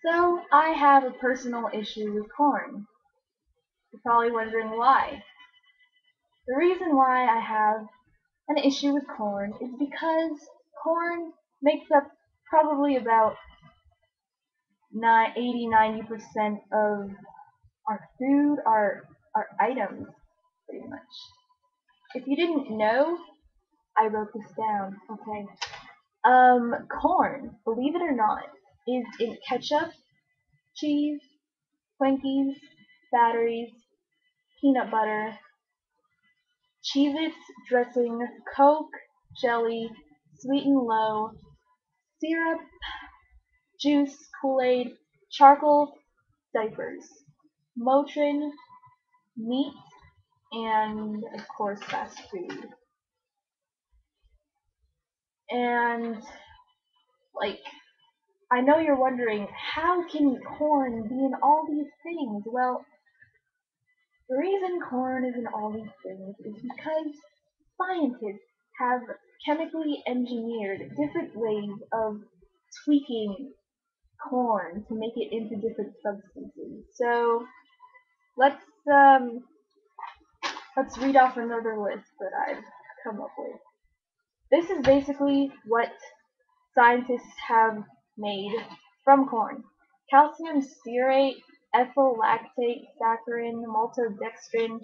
So, I have a personal issue with corn. You're probably wondering why. The reason why I have an issue with corn is because corn makes up probably about 80-90% of our food, our items, pretty much. If you didn't know, I wrote this down, okay? Corn, believe it or not, is in ketchup, cheese, Twinkies, batteries, peanut butter, Cheez-Its, dressing, Coke, jelly, sweet and low, syrup, juice, Kool-Aid, charcoal, diapers, Motrin, meat, and of course fast food. And like, I know you're wondering, how can corn be in all these things? Well, the reason corn is in all these things is because scientists have chemically engineered different ways of tweaking corn to make it into different substances. So let's um, let's read off another list that I've come up with. This is basically what scientists have made from corn: calcium stearate, ethyl lactate, saccharin, maltodextrin,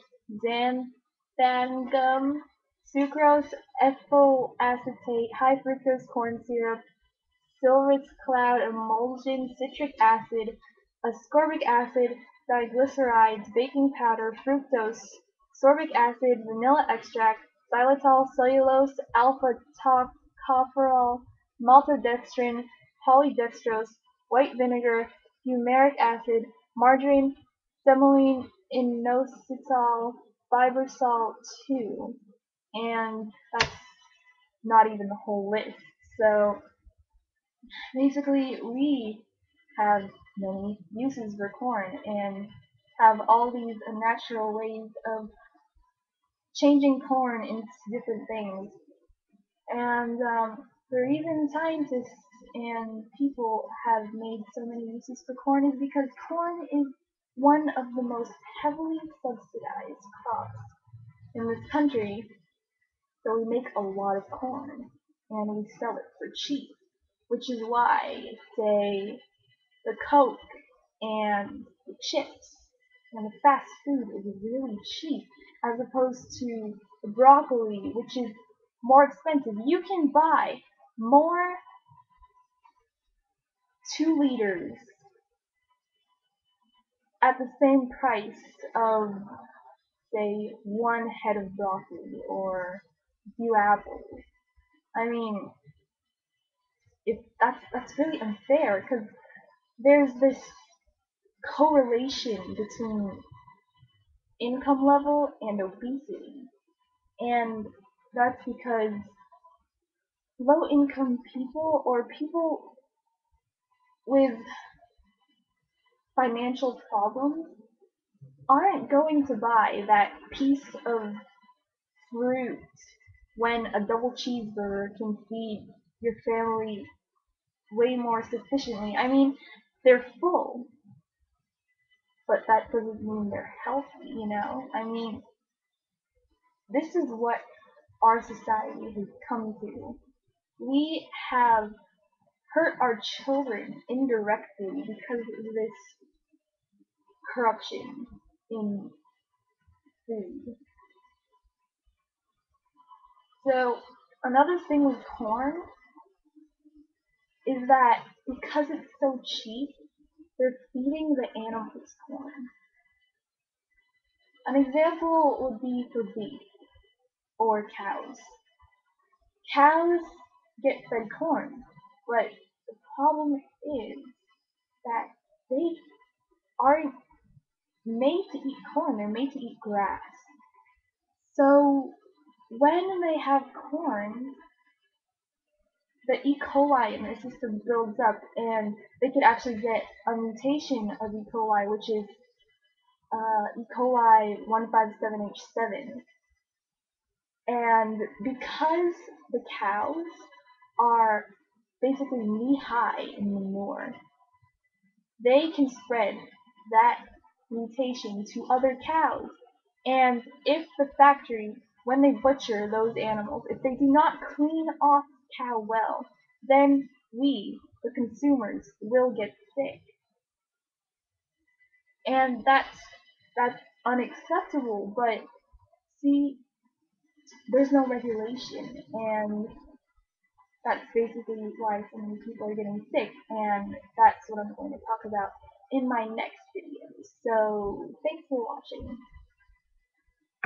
xanthangum, sucrose, ethyl acetate, high fructose corn syrup, Silver's cloud emulsion, citric acid, ascorbic acid, diglycerides, baking powder, fructose, sorbic acid, vanilla extract, xylitol, cellulose, alpha-tocopherol, maltodextrin, polydextrose, white vinegar, fumaric acid, margarine, semolina, inositol, fibersol 2, and that's not even the whole list. So basically, we have many uses for corn and have all these natural ways of changing corn into different things. And the reason scientists and people have made so many uses for corn is because corn is one of the most heavily subsidized crops in this country. So we make a lot of corn and we sell it for cheap, which is why, say, the Coke and the chips and the fast food is really cheap as opposed to the broccoli, which is more expensive. You can buy more 2 liters at the same price of, say, one head of broccoli or a few apples. I mean, that's really unfair because there's this correlation between income level and obesity. And that's because low income people or people with financial problems aren't going to buy that piece of fruit when a double cheeseburger can feed your family way more sufficiently. I mean, they're full, but that doesn't mean they're healthy. I mean, this is what our society has come to. We have hurt our children indirectly because of this corruption in food. So another thing with corn is that because it's so cheap, they're feeding the animals corn. An example would be for beef or cows. Cows get fed corn, but the problem is that they aren't made to eat corn, they're made to eat grass. So when they have corn, the E. coli in their system builds up, and they could actually get a mutation of E. coli, which is E. coli 157H7. And because the cows are basically knee high in manure, they can spread that mutation to other cows. And if the factory, when they butcher those animals, if they do not clean off the cow well, then we, the consumers, will get sick. And that's unacceptable. But see, there's no regulation, and that's basically why so many people are getting sick, and that's what I'm going to talk about in my next video. So thanks for watching.